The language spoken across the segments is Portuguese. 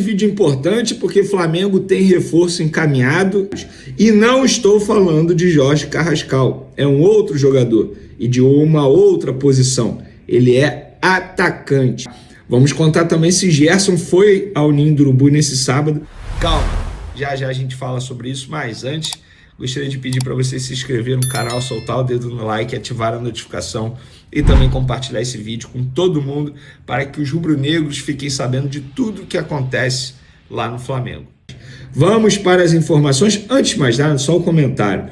Vídeo importante porque Flamengo tem reforço encaminhado e não estou falando de Jorge Carrascal, é um outro jogador e de uma outra posição, ele é atacante. Vamos contar também se Gerson foi ao Ninho do Urubu nesse sábado. Calma, já a gente fala sobre isso, mas antes gostaria de pedir para você se inscrever no canal, soltar o dedo no like, ativar a notificação e também compartilhar esse vídeo com todo mundo para que os rubro-negros fiquem sabendo de tudo o que acontece lá no Flamengo. Vamos para as informações. Antes de mais nada, só um comentário.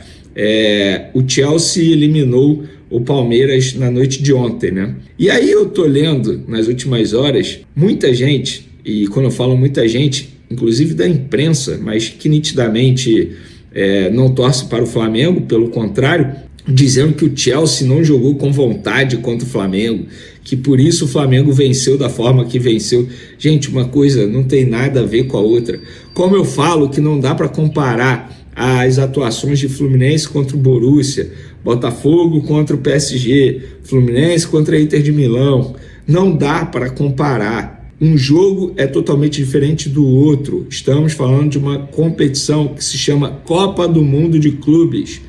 O Chelsea eliminou o Palmeiras na noite de ontem, né? E aí eu tô lendo nas últimas horas muita gente, e quando eu falo muita gente, inclusive da imprensa, mas que nitidamente não torce para o Flamengo, pelo contrário, dizendo que o Chelsea não jogou com vontade contra o Flamengo, que por isso o Flamengo venceu da forma que venceu. Gente, uma coisa não tem nada a ver com a outra. Como eu falo que não dá para comparar as atuações de Fluminense contra o Borussia, Botafogo contra o PSG, Fluminense contra a Inter de Milão, não dá para comparar. Um jogo é totalmente diferente do outro. Estamos falando de uma competição que se chama Copa do Mundo de Clubes.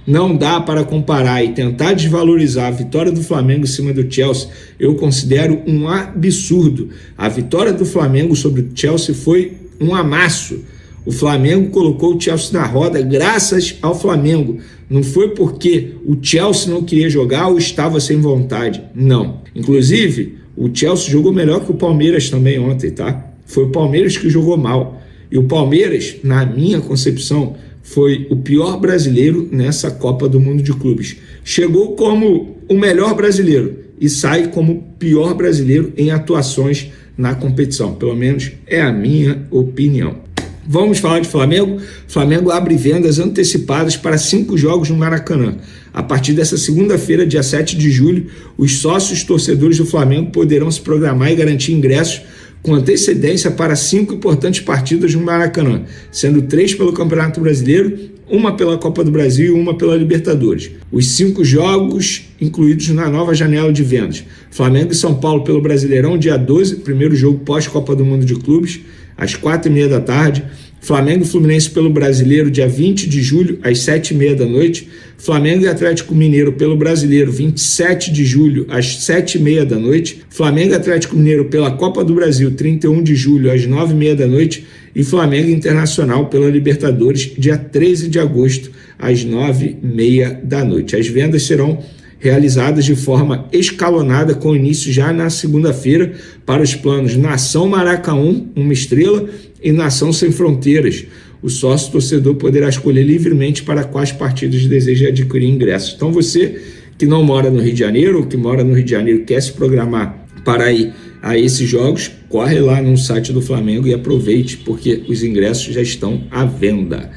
Não dá para comparar e tentar desvalorizar a vitória do Flamengo em cima do Chelsea. Eu considero um absurdo. A vitória do Flamengo sobre o Chelsea foi um amasso. O Flamengo colocou o Chelsea na roda graças ao Flamengo. Não foi porque o Chelsea não queria jogar ou estava sem vontade. Não. Inclusive, o Chelsea jogou melhor que o Palmeiras também ontem, tá? Foi o Palmeiras que jogou mal. E o Palmeiras, na minha concepção, foi o pior brasileiro nessa Copa do Mundo de Clubes. Chegou como o melhor brasileiro e sai como o pior brasileiro em atuações na competição. Pelo menos é a minha opinião. Vamos falar de Flamengo. Flamengo abre vendas antecipadas para 5 jogos no Maracanã. A partir dessa segunda-feira, dia 7 de julho, os sócios torcedores do Flamengo poderão se programar e garantir ingressos com antecedência para 5 importantes partidas no Maracanã, sendo 3 pelo Campeonato Brasileiro, 1 pela Copa do Brasil e 1 pela Libertadores. Os 5 jogos incluídos na nova janela de vendas. Flamengo e São Paulo pelo Brasileirão, dia 12, primeiro jogo pós-Copa do Mundo de Clubes, às 4h30 da tarde. Flamengo e Fluminense pelo Brasileiro, dia 20 de julho, às 7h30 da noite. Flamengo e Atlético Mineiro pelo Brasileiro, 27 de julho, às 7h30 da noite. Flamengo e Atlético Mineiro pela Copa do Brasil, 31 de julho, às 9h30 da noite. E Flamengo Internacional pela Libertadores, dia 13 de agosto, às 9h30 da noite. As vendas serão realizadas de forma escalonada, com início já na segunda-feira para os planos Nação Maracanã, 1 estrela, e Nação Sem Fronteiras. O sócio torcedor poderá escolher livremente para quais partidas deseja adquirir ingressos. Então você que não mora no Rio de Janeiro ou que mora no Rio de Janeiro quer se programar para ir a esses jogos, corre lá no site do Flamengo e aproveite, porque os ingressos já estão à venda.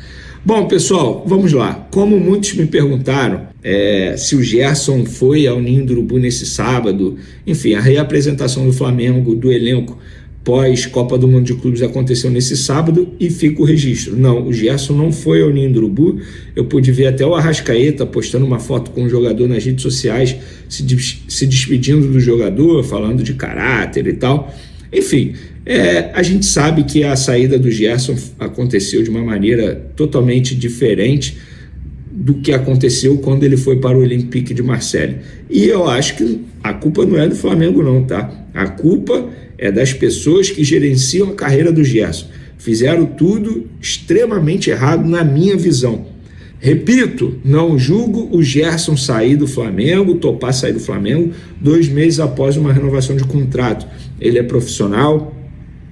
Bom, pessoal, vamos lá. Como muitos me perguntaram se o Gerson foi ao Ninho do Urubu nesse sábado, enfim, a reapresentação do Flamengo, do elenco pós-Copa do Mundo de Clubes aconteceu nesse sábado e fica o registro. Não, o Gerson não foi ao Ninho do Urubu. Eu pude ver até o Arrascaeta postando uma foto com o jogador nas redes sociais, se despedindo do jogador, falando de caráter e tal. Enfim, a gente sabe que a saída do Gerson aconteceu de uma maneira totalmente diferente do que aconteceu quando ele foi para o Olympique de Marseille. E eu acho que a culpa não é do Flamengo não, tá? A culpa é das pessoas que gerenciam a carreira do Gerson. Fizeram tudo extremamente errado na minha visão. Repito, não julgo o Gerson sair do Flamengo, topar sair do Flamengo 2 meses após uma renovação de contrato. Ele é profissional,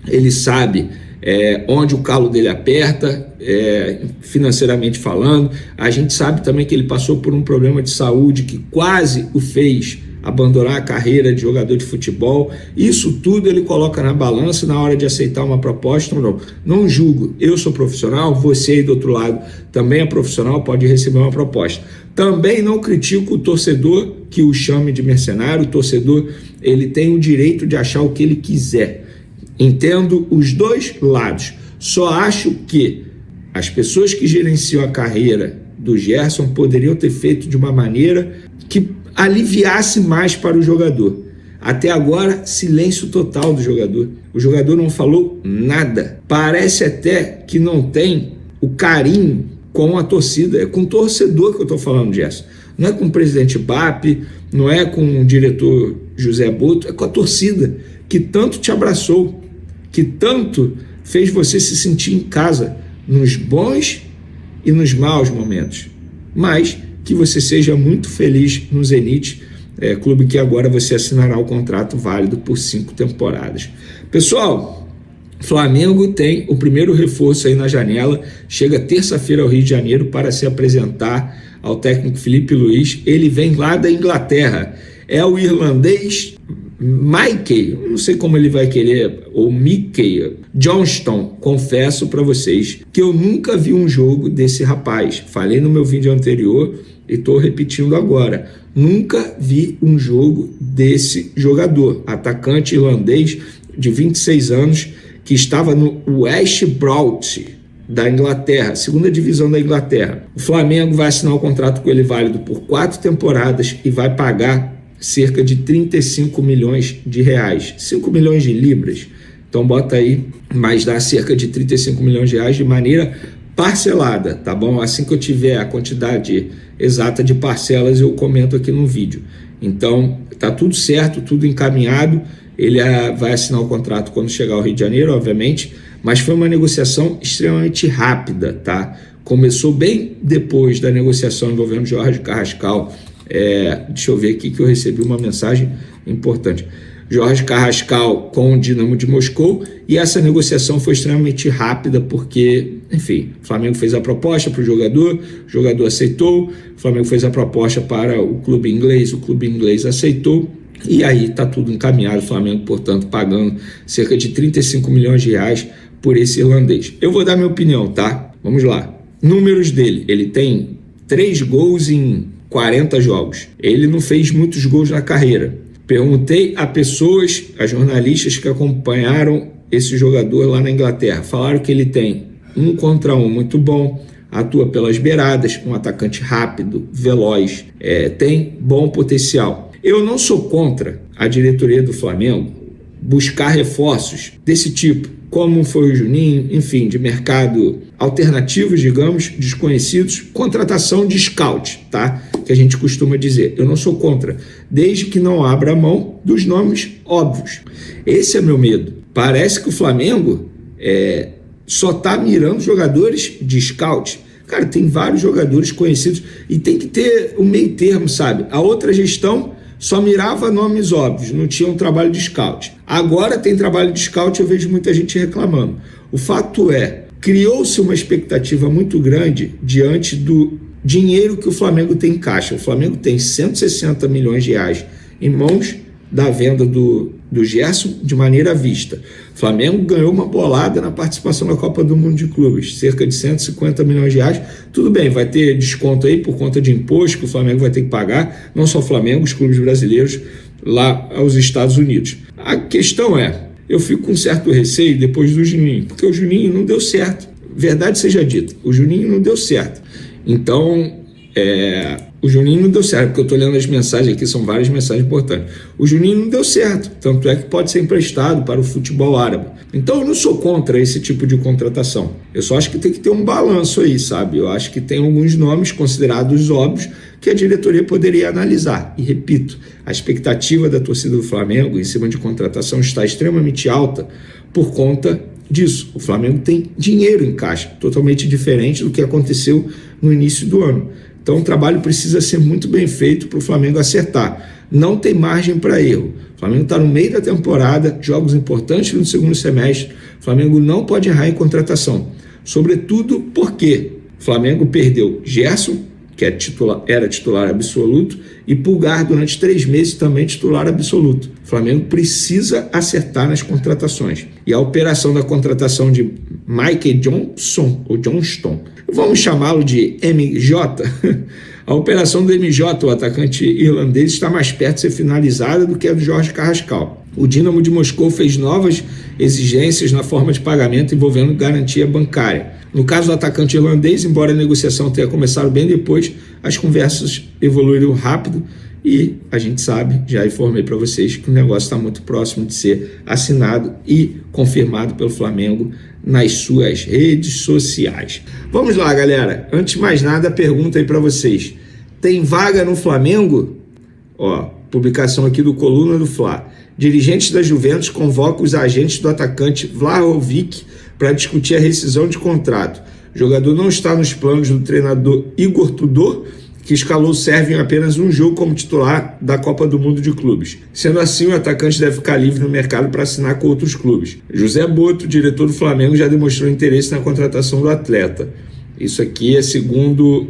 ele sabe onde o calo dele aperta, financeiramente falando. A gente sabe também que ele passou por um problema de saúde que quase o fez abandonar a carreira de jogador de futebol. Isso tudo ele coloca na balança na hora de aceitar uma proposta ou não. Não julgo, eu sou profissional, você aí do outro lado também é profissional, pode receber uma proposta. Também não critico o torcedor que o chame de mercenário. O torcedor, ele tem o direito de achar o que ele quiser. Entendo os dois lados. Só acho que as pessoas que gerenciam a carreira do Gerson poderiam ter feito de uma maneira que aliviasse mais para o jogador. Até agora, silêncio total do jogador. O jogador não falou nada. Parece até que não tem o carinho com a torcida. É com o torcedor que eu estou falando, Gerson. Não é com o presidente BAP, não é com o diretor José Boto, é com a torcida que tanto te abraçou, que tanto fez você se sentir em casa nos bons e nos maus momentos. Mas que você seja muito feliz no Zenit, clube que agora você assinará o contrato válido por 5 temporadas. Pessoal, Flamengo tem o primeiro reforço aí na janela, chega terça-feira ao Rio de Janeiro para se apresentar ao técnico Felipe Luiz. Ele vem lá da Inglaterra, é o irlandês Mickey, não sei como ele vai querer, ou Mickey Johnston. Confesso para vocês que eu nunca vi um jogo desse rapaz. Falei no meu vídeo anterior e estou repetindo agora. Nunca vi um jogo desse jogador, atacante irlandês de 26 anos, que estava no West Brom da Inglaterra, segunda divisão da Inglaterra. O Flamengo vai assinar o contrato com ele válido por 4 temporadas e vai pagar cerca de 35 milhões de reais, 5 milhões de libras. Então bota aí, mas dá cerca de 35 milhões de reais de maneira parcelada, tá bom? Assim que eu tiver a quantidade exata de parcelas, eu comento aqui no vídeo. Então tá tudo certo, tudo encaminhado. Ele vai assinar o contrato quando chegar ao Rio de Janeiro, obviamente, mas foi uma negociação extremamente rápida, tá? Começou bem depois da negociação envolvendo Jorge Carrascal. Deixa eu ver aqui que eu recebi uma mensagem importante. Jorge Carrascal com o Dinamo de Moscou, e essa negociação foi extremamente rápida porque, enfim, o Flamengo fez a proposta para o jogador aceitou, o Flamengo fez a proposta para o clube inglês aceitou, e aí está tudo encaminhado. O Flamengo, portanto, pagando cerca de 35 milhões de reais por esse irlandês. Eu vou dar minha opinião, tá? Vamos lá. Números dele, ele tem 3 gols em 40 jogos. Ele não fez muitos gols na carreira. Perguntei a pessoas, a jornalistas que acompanharam esse jogador lá na Inglaterra. Falaram que ele tem 1 contra 1 muito bom, atua pelas beiradas, um atacante rápido, veloz, tem bom potencial. Eu não sou contra a diretoria do Flamengo buscar reforços desse tipo, como foi o Juninho, enfim, de mercado alternativos, digamos, desconhecidos, contratação de scout, tá? Que a gente costuma dizer. Eu não sou contra, desde que não abra mão dos nomes óbvios. Esse é meu medo. Parece que o Flamengo só está mirando jogadores de scout. Cara, tem vários jogadores conhecidos e tem que ter um meio termo, sabe? A outra gestão só mirava nomes óbvios, não tinha um trabalho de scout. Agora tem trabalho de scout, eu vejo muita gente reclamando. O fato é, criou-se uma expectativa muito grande diante do dinheiro que o Flamengo tem em caixa. O Flamengo tem 160 milhões de reais em mãos da venda do Gerson de maneira à vista. O Flamengo ganhou uma bolada na participação na Copa do Mundo de Clubes, cerca de 150 milhões de reais. Tudo bem, vai ter desconto aí por conta de imposto que o Flamengo vai ter que pagar, não só o Flamengo, os clubes brasileiros lá aos Estados Unidos. A questão é, eu fico com certo receio depois do Juninho, porque o Juninho não deu certo. Verdade seja dita, o Juninho não deu certo. Então, o Juninho não deu certo, porque eu estou lendo as mensagens aqui, são várias mensagens importantes. O Juninho não deu certo, tanto é que pode ser emprestado para o futebol árabe. Então eu não sou contra esse tipo de contratação. Eu só acho que tem que ter um balanço aí, sabe? Eu acho que tem alguns nomes considerados óbvios que a diretoria poderia analisar. E repito, a expectativa da torcida do Flamengo em cima de contratação está extremamente alta por conta disso. O Flamengo tem dinheiro em caixa, totalmente diferente do que aconteceu no início do ano. Então o trabalho precisa ser muito bem feito para o Flamengo acertar. Não tem margem para erro. O Flamengo está no meio da temporada, jogos importantes no segundo semestre. O Flamengo não pode errar em contratação. Sobretudo porque o Flamengo perdeu Gerson, que era titular absoluto, e Pulgar durante 3 meses também titular absoluto. O Flamengo precisa acertar nas contratações. E a operação da contratação de Mickey Johnson, ou Johnston, vamos chamá-lo de MJ, a operação do MJ, o atacante irlandês, está mais perto de ser finalizada do que a do Jorge Carrascal. O Dinamo de Moscou fez novas exigências na forma de pagamento envolvendo garantia bancária. No caso do atacante irlandês, embora a negociação tenha começado bem depois, as conversas evoluíram rápido e a gente sabe, já informei para vocês, que o negócio está muito próximo de ser assinado e confirmado pelo Flamengo nas suas redes sociais. Vamos lá, galera. Antes de mais nada, pergunta aí para vocês. Tem vaga no Flamengo? Ó, publicação aqui do Coluna do Fla. Dirigentes da Juventus convocam os agentes do atacante Vlahovic para discutir a rescisão de contrato. O jogador não está nos planos do treinador Igor Tudor, que escalou o Sérvio em apenas um jogo como titular da Copa do Mundo de Clubes. Sendo assim, o atacante deve ficar livre no mercado para assinar com outros clubes. José Boto, diretor do Flamengo, já demonstrou interesse na contratação do atleta. Isso aqui é segundo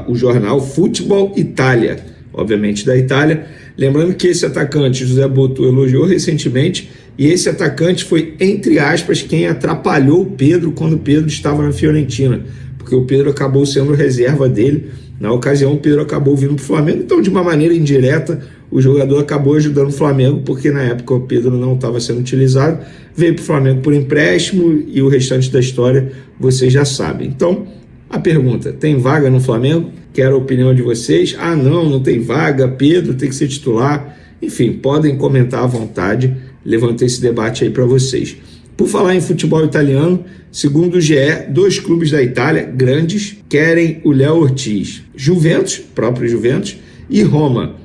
o jornal Futebol Itália, obviamente da Itália. Lembrando que esse atacante, José Boto, elogiou recentemente, e esse atacante foi, entre aspas, quem atrapalhou o Pedro quando o Pedro estava na Fiorentina, porque o Pedro acabou sendo reserva dele. Na ocasião, o Pedro acabou vindo para o Flamengo, então, de uma maneira indireta, o jogador acabou ajudando o Flamengo, porque na época o Pedro não estava sendo utilizado, veio para o Flamengo por empréstimo e o restante da história vocês já sabem. Então, a pergunta, tem vaga no Flamengo? Quero a opinião de vocês. Ah, não tem vaga, Pedro tem que ser titular. Enfim, podem comentar à vontade, levantei esse debate aí para vocês. Por falar em futebol italiano, segundo o GE, 2 clubes da Itália, grandes, querem o Léo Ortiz. Juventus, próprio Juventus, e Roma.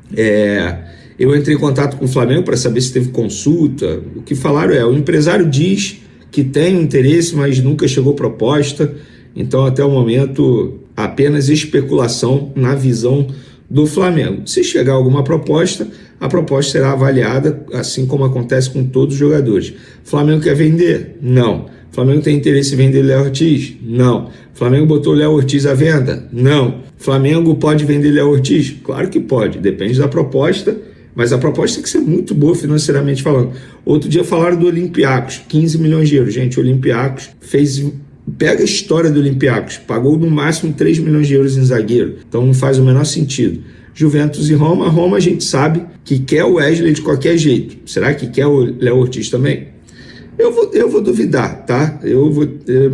Eu entrei em contato com o Flamengo para saber se teve consulta. O que falaram o empresário diz que tem um interesse, mas nunca chegou proposta. Então, até o momento, apenas especulação na visão do Flamengo. Se chegar alguma proposta, a proposta será avaliada, assim como acontece com todos os jogadores. Flamengo quer vender? Não. Flamengo tem interesse em vender Léo Ortiz? Não. Flamengo botou Léo Ortiz à venda? Não. Flamengo pode vender Léo Ortiz? Claro que pode, depende da proposta, mas a proposta tem que ser muito boa financeiramente falando. Outro dia falaram do Olympiacos, 15 milhões de euros. Gente, o Olympiacos pega a história do Olympiacos, pagou no máximo 3 milhões de euros em zagueiro, então não faz o menor sentido. Juventus e Roma, a gente sabe que quer o Wesley de qualquer jeito. Será que quer o Léo Ortiz também? Eu vou duvidar, tá?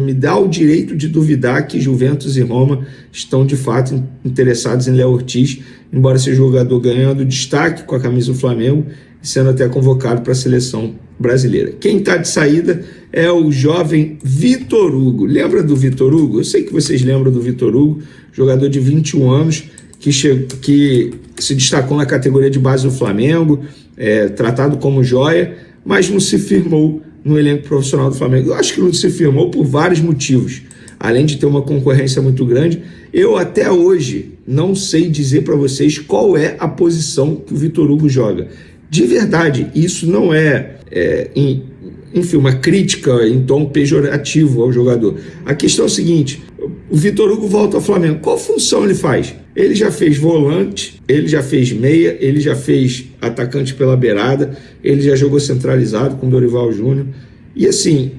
Me dá o direito de duvidar que Juventus e Roma estão de fato interessados em Léo Ortiz, embora seja jogador ganhando destaque com a camisa do Flamengo e sendo até convocado para a seleção brasileira. Quem está de saída é o jovem Vitor Hugo. Lembra do Vitor Hugo? Eu sei que vocês lembram do Vitor Hugo, jogador de 21 anos, que se destacou na categoria de base do Flamengo, tratado como joia, mas não se firmou no elenco profissional do Flamengo. Eu acho que não se firmou por vários motivos. Além de ter uma concorrência muito grande, eu até hoje não sei dizer para vocês qual é a posição que o Vitor Hugo joga. De verdade, isso não enfim, uma crítica em tom pejorativo ao jogador. A questão é o seguinte, o Vitor Hugo volta ao Flamengo. Qual função ele faz? Ele já fez volante, ele já fez meia, ele já fez atacante pela beirada, ele já jogou centralizado com o Dorival Júnior. E assim,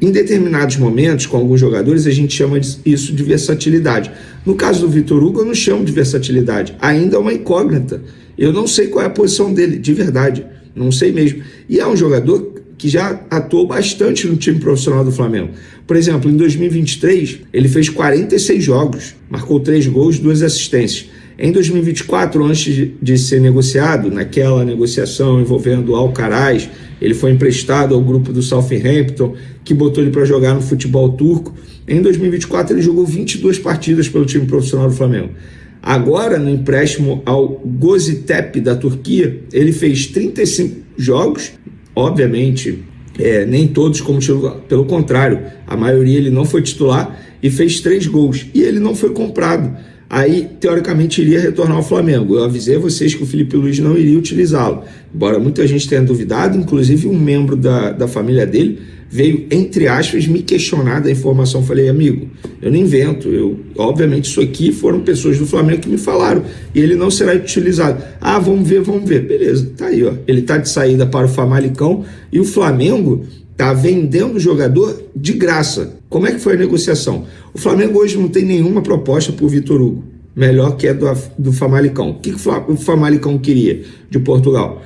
em determinados momentos, com alguns jogadores, a gente chama isso de versatilidade. No caso do Vitor Hugo, eu não chamo de versatilidade. Ainda é uma incógnita. Eu não sei qual é a posição dele, de verdade. Não sei mesmo. E é um jogador que já atuou bastante no time profissional do Flamengo. Por exemplo, em 2023, ele fez 46 jogos, marcou 3 gols, 2 assistências. Em 2024, antes de ser negociado, naquela negociação envolvendo o Alcaraz, ele foi emprestado ao grupo do Southampton, que botou ele para jogar no futebol turco. Em 2024, ele jogou 22 partidas pelo time profissional do Flamengo. Agora, no empréstimo ao Göztepe da Turquia, ele fez 35 jogos, obviamente, nem todos como titular, pelo contrário, a maioria ele não foi titular e fez 3 gols, e ele não foi comprado. Aí, teoricamente, iria retornar ao Flamengo. Eu avisei a vocês que o Felipe Luiz não iria utilizá-lo, embora muita gente tenha duvidado, inclusive um membro da família dele veio, entre aspas, me questionar da informação. Falei, amigo, eu não invento, obviamente isso aqui foram pessoas do Flamengo que me falaram, e ele não será utilizado. Ah, vamos ver, beleza, tá aí, ó. Ele tá de saída para o Famalicão, e o Flamengo tá vendendo o jogador de graça. Como é que foi a negociação? O Flamengo hoje não tem nenhuma proposta por Vitor Hugo, melhor que a do Famalicão. O que o Famalicão queria de Portugal?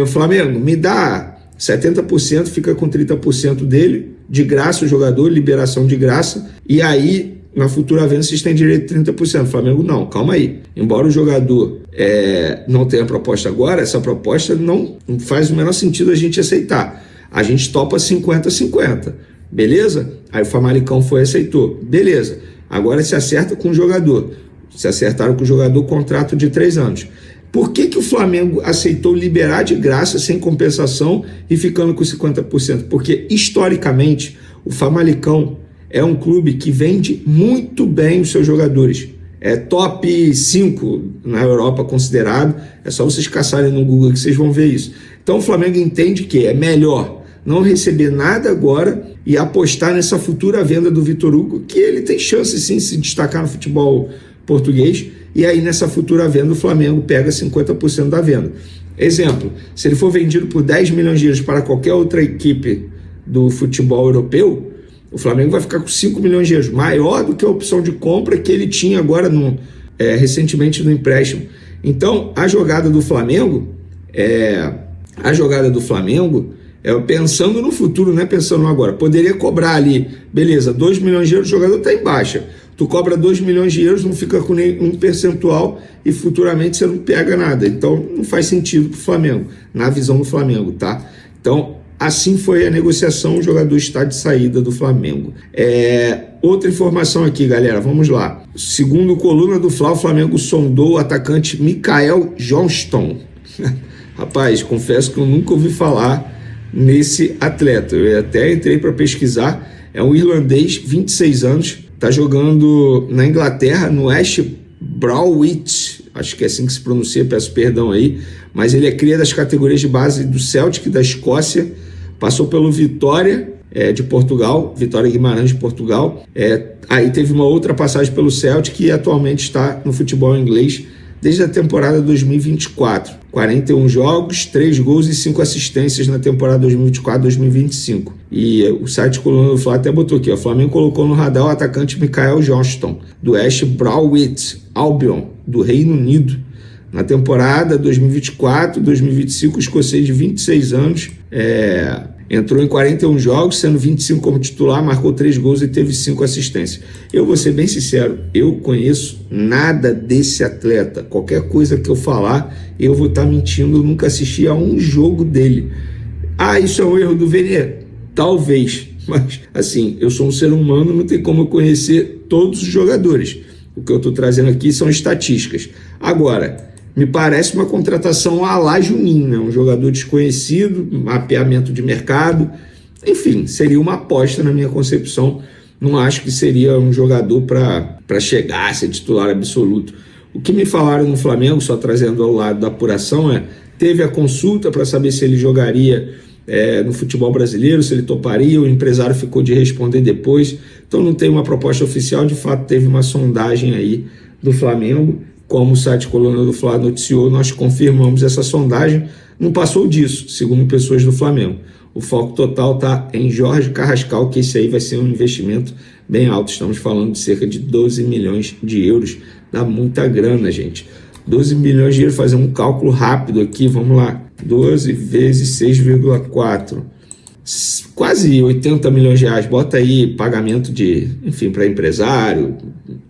O Flamengo, me dá 70%, fica com 30% dele, de graça o jogador, liberação de graça, e aí na futura venda vocês têm direito a 30%. O Flamengo não, calma aí. Embora o jogador não tenha proposta agora, essa proposta não faz o menor sentido a gente aceitar. A gente topa 50-50, beleza? Aí o Famalicão foi e aceitou, beleza. Agora se acerta com o jogador. Se acertaram com o jogador, contrato de 3 anos. Por que o Flamengo aceitou liberar de graça, sem compensação, e ficando com 50%? Porque, historicamente, o Famalicão é um clube que vende muito bem os seus jogadores. É top 5 na Europa considerado. É só vocês caçarem no Google que vocês vão ver isso. Então o Flamengo entende que é melhor não receber nada agora e apostar nessa futura venda do Vitor Hugo, que ele tem chance sim de se destacar no futebol português. E aí nessa futura venda o Flamengo pega 50% da venda. Exemplo, se ele for vendido por 10 milhões de euros para qualquer outra equipe do futebol europeu, o Flamengo vai ficar com 5 milhões de euros, maior do que a opção de compra que ele tinha agora recentemente no empréstimo. Então, a jogada do Flamengo pensando no futuro, não é pensando no agora. Poderia cobrar ali, beleza, 2 milhões de euros, o jogador está em baixa. Tu cobra 2 milhões de euros, não fica com nenhum percentual e futuramente você não pega nada. Então, não faz sentido para o Flamengo, na visão do Flamengo, tá? Então, assim foi a negociação, o jogador está de saída do Flamengo. Outra informação aqui, galera, vamos lá. Segundo coluna do Fla, o Flamengo sondou o atacante Mikael Johnston. Rapaz, confesso que eu nunca ouvi falar nesse atleta. Eu até entrei para pesquisar. É um irlandês, 26 anos, está jogando na Inglaterra, no West Bromwich. Acho que é assim que se pronuncia, peço perdão aí. Mas ele é cria das categorias de base do Celtic, da Escócia. Passou pelo Vitória de Portugal, Vitória Guimarães de Portugal. Aí teve uma outra passagem pelo Celtic e atualmente está no futebol inglês desde a temporada 2024. 41 jogos, 3 gols e 5 assistências na temporada 2024-2025. E o site Coluna do Fla até botou aqui, o Flamengo colocou no radar o atacante Mikael Johnston, do West Bromwich Albion, do Reino Unido. Na temporada 2024-2025, o escocês de 26 anos entrou em 41 jogos, sendo 25 como titular, marcou 3 gols e teve 5 assistências. Eu vou ser bem sincero, eu conheço nada desse atleta. Qualquer coisa que eu falar, eu vou estar mentindo, eu nunca assisti a um jogo dele. Isso é um erro do Vene? Talvez, mas assim, eu sou um ser humano, não tem como eu conhecer todos os jogadores. O que eu estou trazendo aqui são estatísticas. Agora, me parece uma contratação à la Juninho, né? Um jogador desconhecido, mapeamento de mercado, enfim, seria uma aposta na minha concepção. Não acho que seria um jogador para chegar a ser titular absoluto. O que me falaram no Flamengo, só trazendo ao lado da apuração, teve a consulta para saber se ele jogaria no futebol brasileiro, se ele toparia, o empresário ficou de responder depois, então não tem uma proposta oficial. De fato teve uma sondagem aí do Flamengo, como o site Coluna do Fla noticiou, nós confirmamos essa sondagem, não passou disso, segundo pessoas do Flamengo. O foco total está em Jorge Carrascal, que esse aí vai ser um investimento bem alto, estamos falando de cerca de 12 milhões de euros, dá muita grana, gente. 12 milhões de euros, fazer um cálculo rápido aqui, vamos lá, 12 vezes 6,4, quase 80 milhões de reais, bota aí pagamento para empresário,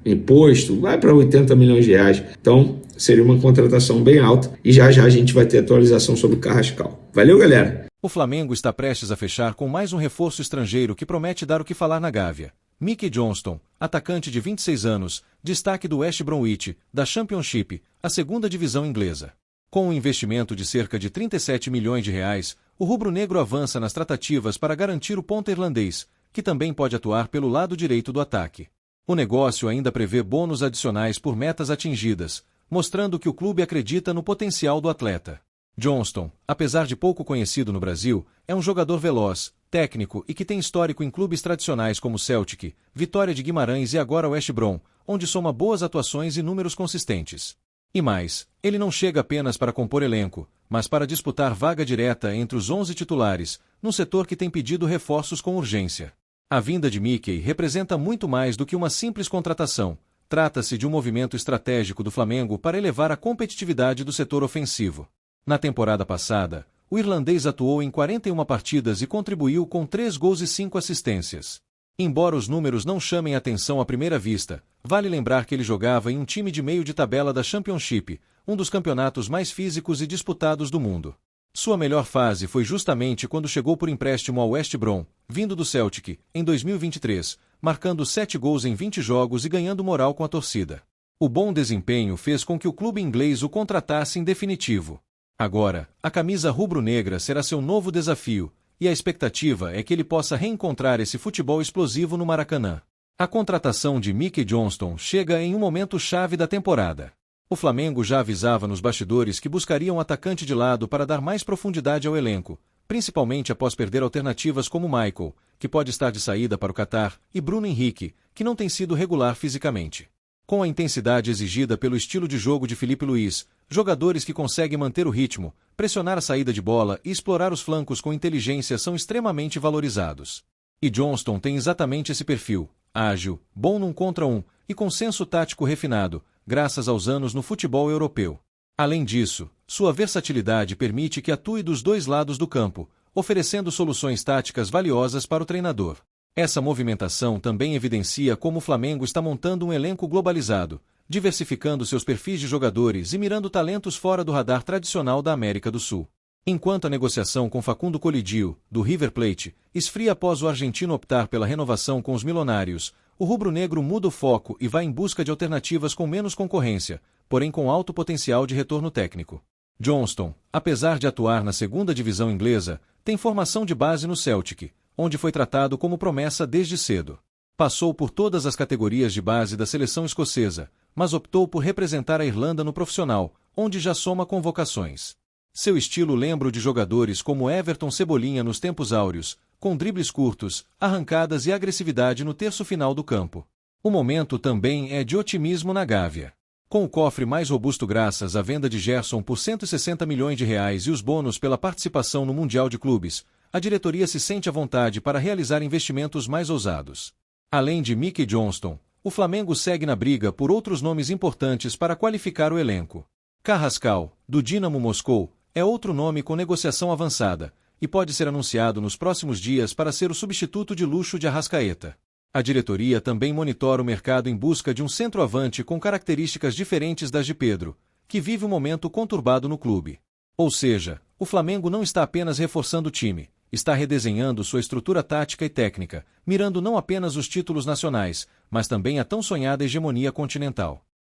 imposto, vai para 80 milhões de reais. Então, seria uma contratação bem alta e já a gente vai ter atualização sobre o Carrascal. Valeu, galera! O Flamengo está prestes a fechar com mais um reforço estrangeiro que promete dar o que falar na Gávea. Mikael Johnston, atacante de 26 anos, destaque do West Bromwich, da Championship, a segunda divisão inglesa. Com um investimento de cerca de 37 milhões de reais, o rubro-negro avança nas tratativas para garantir o ponta irlandês, que também pode atuar pelo lado direito do ataque. O negócio ainda prevê bônus adicionais por metas atingidas, mostrando que o clube acredita no potencial do atleta. Johnston, apesar de pouco conhecido no Brasil, é um jogador veloz, técnico e que tem histórico em clubes tradicionais como Celtic, Vitória de Guimarães e agora West Brom, onde soma boas atuações e números consistentes. E mais, ele não chega apenas para compor elenco, mas para disputar vaga direta entre os 11 titulares, num setor que tem pedido reforços com urgência. A vinda de Mikael representa muito mais do que uma simples contratação. Trata-se de um movimento estratégico do Flamengo para elevar a competitividade do setor ofensivo. Na temporada passada, o irlandês atuou em 41 partidas e contribuiu com 3 gols e 5 assistências. Embora os números não chamem atenção à primeira vista, vale lembrar que ele jogava em um time de meio de tabela da Championship, um dos campeonatos mais físicos e disputados do mundo. Sua melhor fase foi justamente quando chegou por empréstimo ao West Brom, vindo do Celtic, em 2023, marcando 7 gols em 20 jogos e ganhando moral com a torcida. O bom desempenho fez com que o clube inglês o contratasse em definitivo. Agora, a camisa rubro-negra será seu novo desafio, e a expectativa é que ele possa reencontrar esse futebol explosivo no Maracanã. A contratação de Mickey Johnston chega em um momento chave da temporada. O Flamengo já avisava nos bastidores que buscaria um atacante de lado para dar mais profundidade ao elenco, principalmente após perder alternativas como Michael, que pode estar de saída para o Catar, e Bruno Henrique, que não tem sido regular fisicamente. Com a intensidade exigida pelo estilo de jogo de Filipe Luís, jogadores que conseguem manter o ritmo, pressionar a saída de bola e explorar os flancos com inteligência são extremamente valorizados. E Johnston tem exatamente esse perfil, ágil, bom num contra um e com senso tático refinado, graças aos anos no futebol europeu. Além disso, sua versatilidade permite que atue dos dois lados do campo, oferecendo soluções táticas valiosas para o treinador. Essa movimentação também evidencia como o Flamengo está montando um elenco globalizado, diversificando seus perfis de jogadores e mirando talentos fora do radar tradicional da América do Sul. Enquanto a negociação com Facundo Colidio, do River Plate, esfria após o argentino optar pela renovação com os milionários, o rubro-negro muda o foco e vai em busca de alternativas com menos concorrência, porém com alto potencial de retorno técnico. Johnston, apesar de atuar na segunda divisão inglesa, tem formação de base no Celtic, onde foi tratado como promessa desde cedo. Passou por todas as categorias de base da seleção escocesa, mas optou por representar a Irlanda no profissional, onde já soma convocações. Seu estilo lembra o de jogadores como Everton Cebolinha nos tempos áureos, com dribles curtos, arrancadas e agressividade no terço final do campo. O momento também é de otimismo na Gávea. Com o cofre mais robusto graças à venda de Gerson por R$160 milhões e os bônus pela participação no Mundial de Clubes, a diretoria se sente à vontade para realizar investimentos mais ousados. Além de Mickey Johnston, o Flamengo segue na briga por outros nomes importantes para qualificar o elenco. Carrascal, do Dinamo Moscou, é outro nome com negociação avançada, e pode ser anunciado nos próximos dias para ser o substituto de luxo de Arrascaeta. A diretoria também monitora o mercado em busca de um centroavante com características diferentes das de Pedro, que vive um momento conturbado no clube. Ou seja, o Flamengo não está apenas reforçando o time, está redesenhando sua estrutura tática e técnica, mirando não apenas os títulos nacionais, mas também a tão sonhada hegemonia continental.